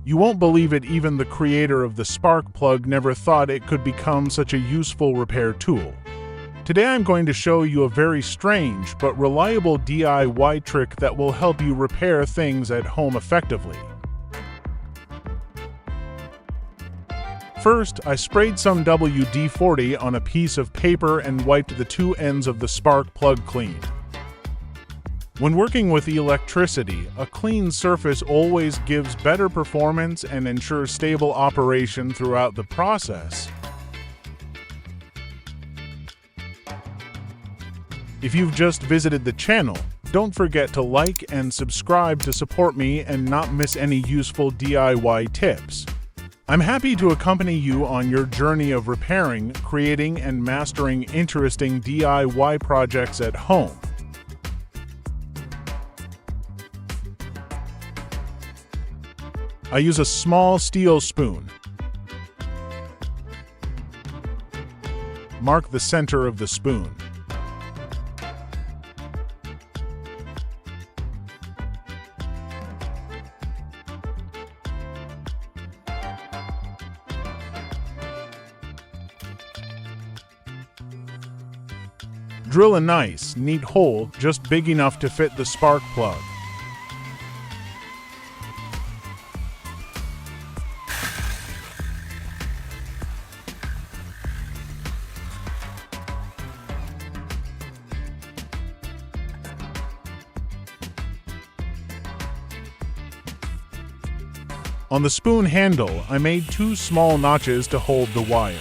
You won't believe it, even the creator of the spark plug never thought it could become such a useful repair tool. Today I'm going to show you a very strange but reliable DIY trick that will help you repair things at home effectively. First, I sprayed some WD-40 on a piece of paper and wiped the two ends of the spark plug clean. When working with electricity, a clean surface always gives better performance and ensures stable operation throughout the process. If you've just visited the channel, don't forget to like and subscribe to support me and not miss any useful DIY tips. I'm happy to accompany you on your journey of repairing, creating, and mastering interesting DIY projects at home. I use a small steel spoon. Mark the center of the spoon. Drill a nice, neat hole just big enough to fit the spark plug. On the spoon handle, I made two small notches to hold the wire.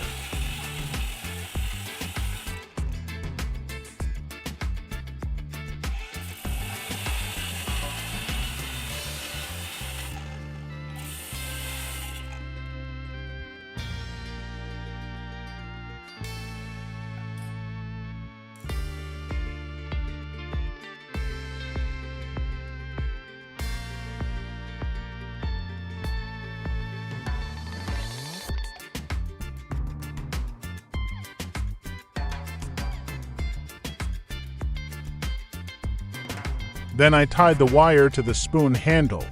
Then I tied the wire to the spoon handle.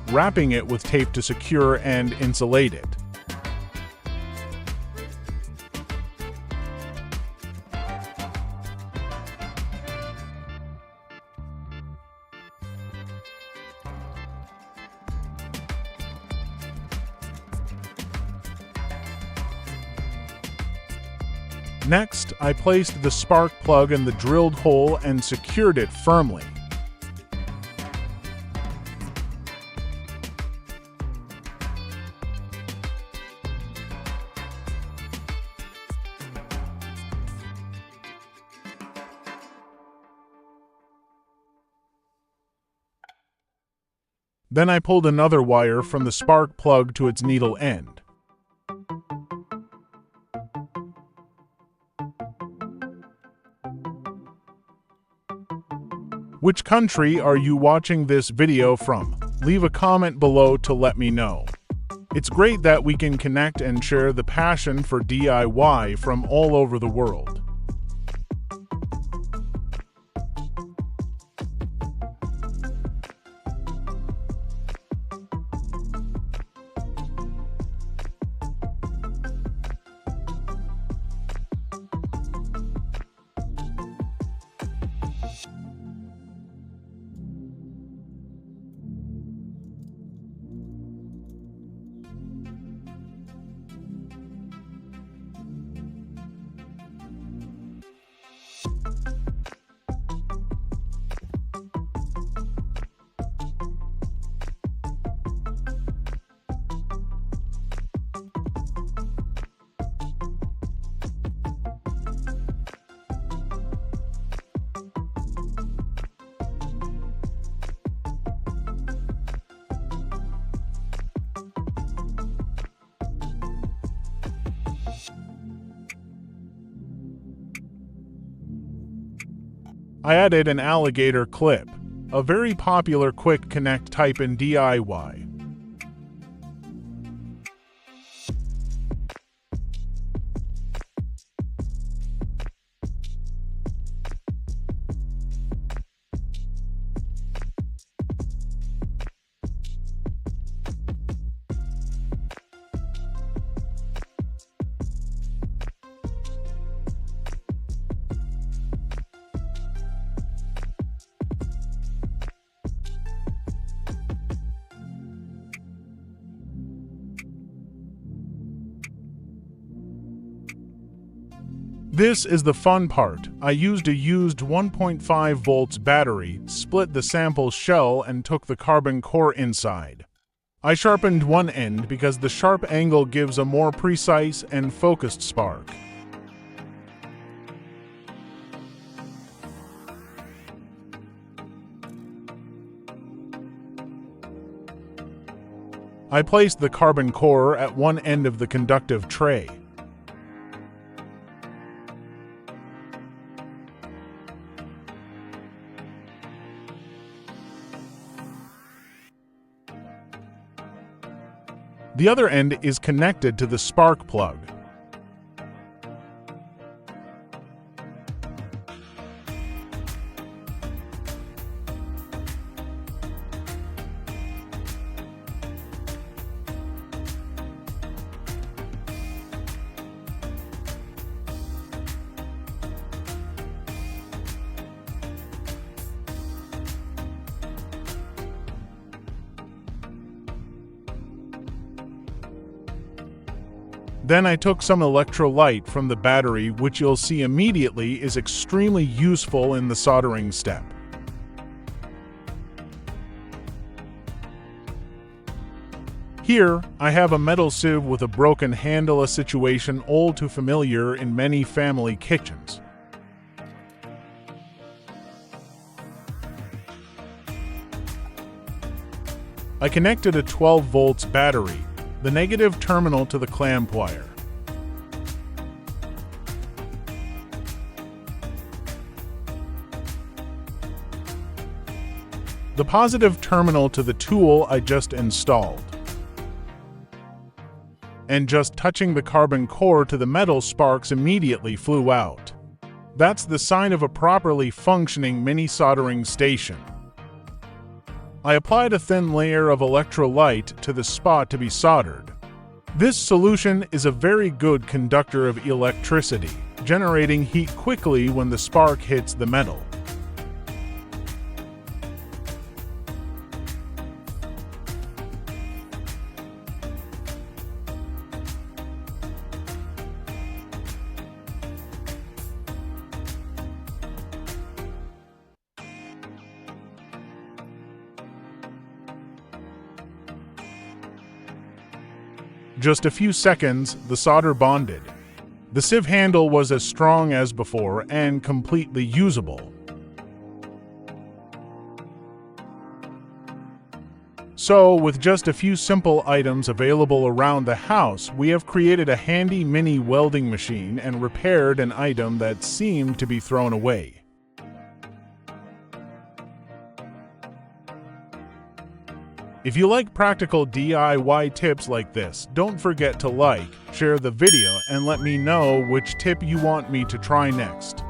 Wrapping it with tape to secure and insulate it. Next, I placed the spark plug in the drilled hole and secured it firmly. Then I pulled another wire from the spark plug to its needle end. Which country are you watching this video from? Leave a comment below to let me know. It's great that we can connect and share the passion for DIY from all over the world. I added an alligator clip. a very popular quick connect type in DIY. This is the fun part. I used a used 1.5 volts battery, split the sample shell, and took the carbon core inside. I sharpened one end because the sharp angle gives a more precise and focused spark. I placed the carbon core at one end of the conductive tray. The other end is connected to the spark plug. Then I took some electrolyte from the battery, which you'll see immediately is extremely useful in the soldering step. Here, I have a metal sieve with a broken handle, a situation all too familiar in many family kitchens. I connected a 12 volts battery, the negative terminal to the clamp wire. The positive terminal to the tool I just installed. And just touching the carbon core to the metal, sparks immediately flew out. That's the sign of a properly functioning mini soldering station. I applied a thin layer of electrolyte to the spot to be soldered. This solution is a very good conductor of electricity, generating heat quickly when the spark hits the metal. Just a few seconds, the solder bonded. The sieve handle was as strong as before and completely usable. So, with just a few simple items available around the house, we have created a handy mini welding machine and repaired an item that seemed to be thrown away. If you like practical DIY tips like this, don't forget to like, share the video, and let me know which tip you want me to try next.